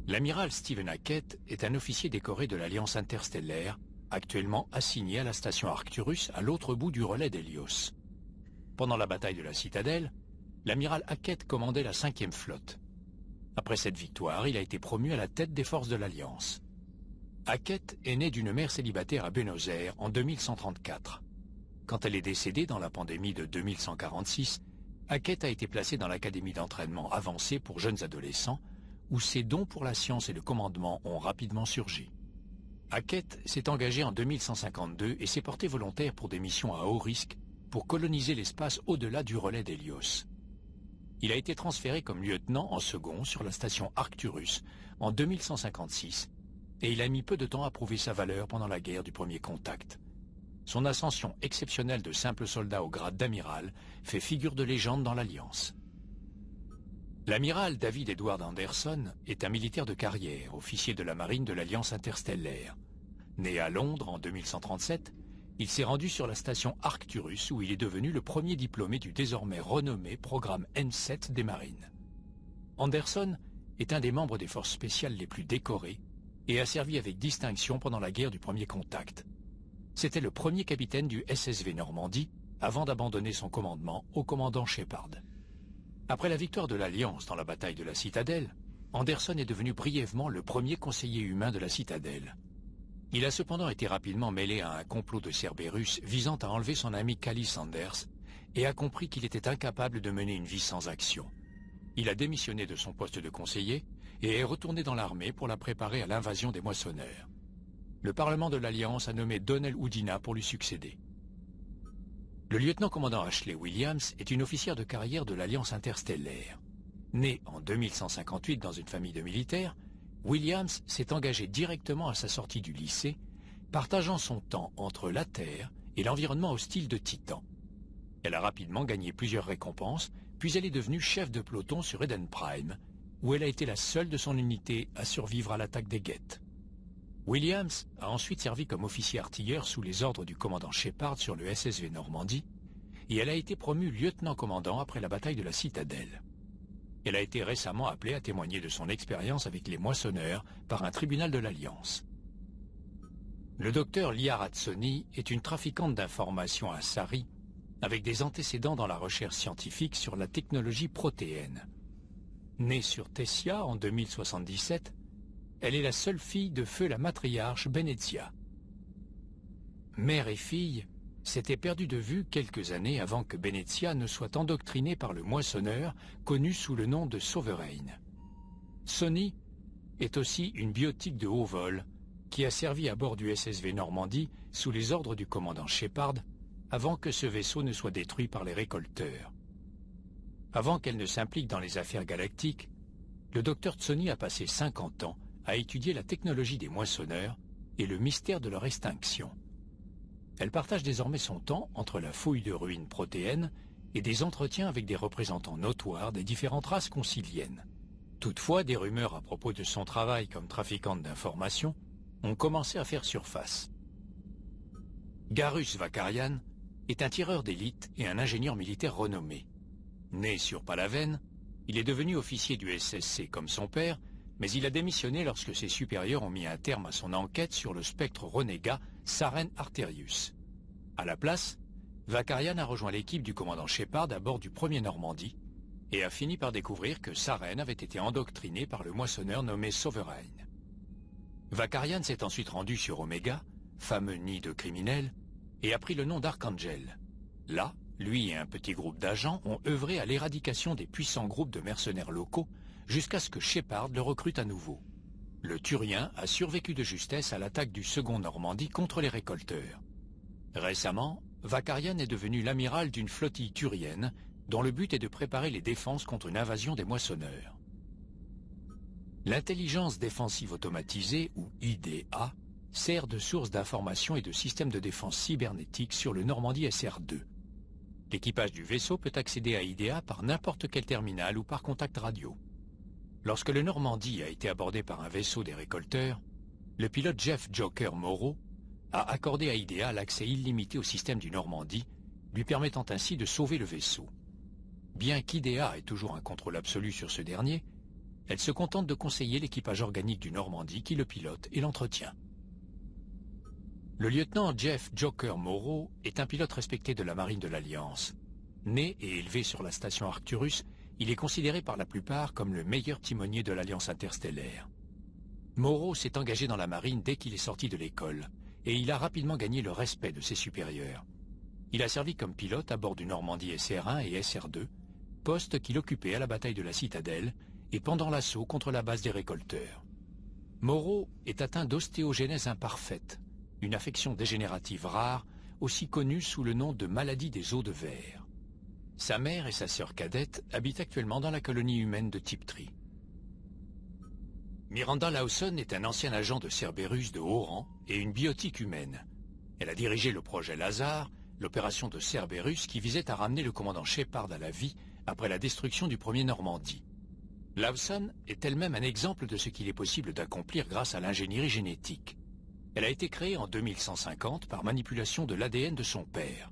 L'amiral Stephen Hackett est un officier décoré de l'Alliance interstellaire, actuellement assigné à la station Arcturus à l'autre bout du relais d'Hélios. Pendant la bataille de la Citadelle, l'amiral Hackett commandait la 5e flotte. Après cette victoire, il a été promu à la tête des forces de l'Alliance. Hackett est né d'une mère célibataire à Buenos Aires en 2134. Quand elle est décédée dans la pandémie de 2146, Hackett a été placé dans l'académie d'entraînement avancé pour jeunes adolescents, où ses dons pour la science et le commandement ont rapidement surgi. Hackett s'est engagé en 2152 et s'est porté volontaire pour des missions à haut risque pour coloniser l'espace au-delà du relais d'Hélios. Il a été transféré comme lieutenant en second sur la station Arcturus en 2156 et il a mis peu de temps à prouver sa valeur pendant la guerre du premier contact. Son ascension exceptionnelle de simple soldat au grade d'amiral fait figure de légende dans l'Alliance. L'amiral David Edward Anderson est un militaire de carrière, officier de la marine de l'Alliance interstellaire. Né à Londres en 2137, il s'est rendu sur la station Arcturus où il est devenu le premier diplômé du désormais renommé programme N7 des marines. Anderson est un des membres des forces spéciales les plus décorés et a servi avec distinction pendant la guerre du premier contact. C'était le premier capitaine du SSV Normandie avant d'abandonner son commandement au commandant Shepard. Après la victoire de l'Alliance dans la bataille de la Citadelle, Anderson est devenu brièvement le premier conseiller humain de la Citadelle. Il a cependant été rapidement mêlé à un complot de Cerberus visant à enlever son ami Cally Sanders et a compris qu'il était incapable de mener une vie sans action. Il a démissionné de son poste de conseiller et est retourné dans l'armée pour la préparer à l'invasion des moissonneurs. Le Parlement de l'Alliance a nommé Donnell Udina pour lui succéder. Le lieutenant-commandant Ashley Williams est une officière de carrière de l'Alliance interstellaire. Née en 2158 dans une famille de militaires, Williams s'est engagée directement à sa sortie du lycée, partageant son temps entre la Terre et l'environnement hostile de Titan. Elle a rapidement gagné plusieurs récompenses, puis elle est devenue chef de peloton sur Eden Prime, où elle a été la seule de son unité à survivre à l'attaque des Geth. Williams a ensuite servi comme officier artilleur sous les ordres du commandant Shepard sur le SSV Normandie, et elle a été promue lieutenant-commandant après la bataille de la Citadelle. Elle a été récemment appelée à témoigner de son expérience avec les moissonneurs par un tribunal de l'Alliance. Le docteur Lia Razzoni est une trafiquante d'informations à Sari, avec des antécédents dans la recherche scientifique sur la technologie protéenne. Née sur Tessia en 2077, elle est la seule fille de feu la matriarche Benezia. Mère et fille s'étaient perdues de vue quelques années avant que Benezia ne soit endoctrinée par le moissonneur connu sous le nom de Sovereign. Sonny est aussi une biotique de haut vol qui a servi à bord du SSV Normandie sous les ordres du commandant Shepard avant que ce vaisseau ne soit détruit par les récolteurs. Avant qu'elle ne s'implique dans les affaires galactiques, le docteur Sonny a passé 50 ans à étudier la technologie des moissonneurs et le mystère de leur extinction. Elle partage désormais son temps entre la fouille de ruines protéennes et des entretiens avec des représentants notoires des différentes races conciliennes. Toutefois, des rumeurs à propos de son travail comme trafiquante d'informations ont commencé à faire surface. Garus Vakarian est un tireur d'élite et un ingénieur militaire renommé. Né sur Palaven, il est devenu officier du SSC comme son père, mais il a démissionné lorsque ses supérieurs ont mis un terme à son enquête sur le spectre renégat Saren Arterius. À la place, Vakarian a rejoint l'équipe du commandant Shepard à bord du premier Normandie et a fini par découvrir que Saren avait été endoctriné par le moissonneur nommé Sovereign. Vakarian s'est ensuite rendu sur Omega, fameux nid de criminels, et a pris le nom d'Archangel. Là, lui et un petit groupe d'agents ont œuvré à l'éradication des puissants groupes de mercenaires locaux jusqu'à ce que Shepard le recrute à nouveau. Le Turien a survécu de justesse à l'attaque du second Normandie contre les récolteurs. Récemment, Vakarian est devenu l'amiral d'une flottille turienne dont le but est de préparer les défenses contre une invasion des moissonneurs. L'intelligence défensive automatisée, ou IDA, sert de source d'information et de système de défense cybernétique sur le Normandie SR2. L'équipage du vaisseau peut accéder à IDA par n'importe quel terminal ou par contact radio. Lorsque le Normandie a été abordé par un vaisseau des récolteurs, le pilote Jeff Joker Morrow a accordé à IDA l'accès illimité au système du Normandie, lui permettant ainsi de sauver le vaisseau. Bien qu'IDA ait toujours un contrôle absolu sur ce dernier, elle se contente de conseiller l'équipage organique du Normandie qui le pilote et l'entretient. Le lieutenant Jeff Joker Morrow est un pilote respecté de la marine de l'Alliance. Né et élevé sur la station Arcturus, il est considéré par la plupart comme le meilleur timonier de l'Alliance interstellaire. Morrow s'est engagé dans la marine dès qu'il est sorti de l'école, et il a rapidement gagné le respect de ses supérieurs. Il a servi comme pilote à bord du Normandie SR1 et SR2, postes qu'il occupait à la bataille de la Citadelle et pendant l'assaut contre la base des récolteurs. Morrow est atteint d'ostéogenèse imparfaite, une affection dégénérative rare, aussi connue sous le nom de maladie des os de verre. Sa mère et sa sœur cadette habitent actuellement dans la colonie humaine de Tiptree. Miranda Lawson est un ancien agent de Cerberus de haut rang et une biotique humaine. Elle a dirigé le projet Lazare, l'opération de Cerberus qui visait à ramener le commandant Shepard à la vie après la destruction du premier Normandie. Lawson est elle-même un exemple de ce qu'il est possible d'accomplir grâce à l'ingénierie génétique. Elle a été créée en 2150 par manipulation de l'ADN de son père.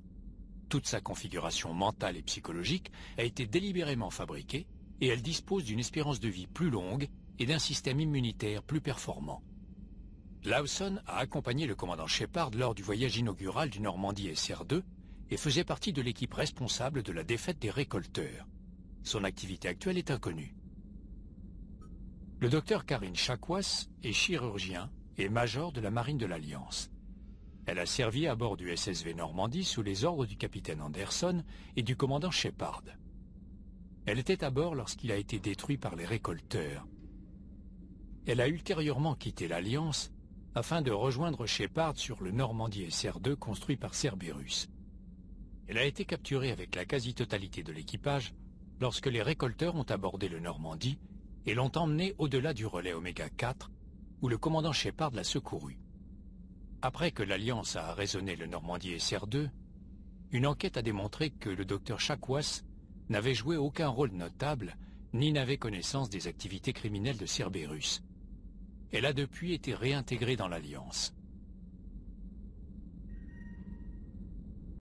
Toute sa configuration mentale et psychologique a été délibérément fabriquée et elle dispose d'une espérance de vie plus longue et d'un système immunitaire plus performant. Lawson a accompagné le commandant Shepard lors du voyage inaugural du Normandie SR2 et faisait partie de l'équipe responsable de la défaite des récolteurs. Son activité actuelle est inconnue. Le docteur Karine Chakwas est chirurgien et major de la marine de l'Alliance. Elle a servi à bord du SSV Normandie sous les ordres du capitaine Anderson et du commandant Shepard. Elle était à bord lorsqu'il a été détruit par les récolteurs. Elle a ultérieurement quitté l'Alliance afin de rejoindre Shepard sur le Normandie SR2 construit par Cerberus. Elle a été capturée avec la quasi-totalité de l'équipage lorsque les récolteurs ont abordé le Normandie et l'ont emmenée au-delà du relais Oméga 4 où le commandant Shepard l'a secourue. Après que l'Alliance a arraisonné le Normandie SR2, une enquête a démontré que le docteur Chakwas n'avait joué aucun rôle notable ni n'avait connaissance des activités criminelles de Cerberus. Elle a depuis été réintégrée dans l'Alliance.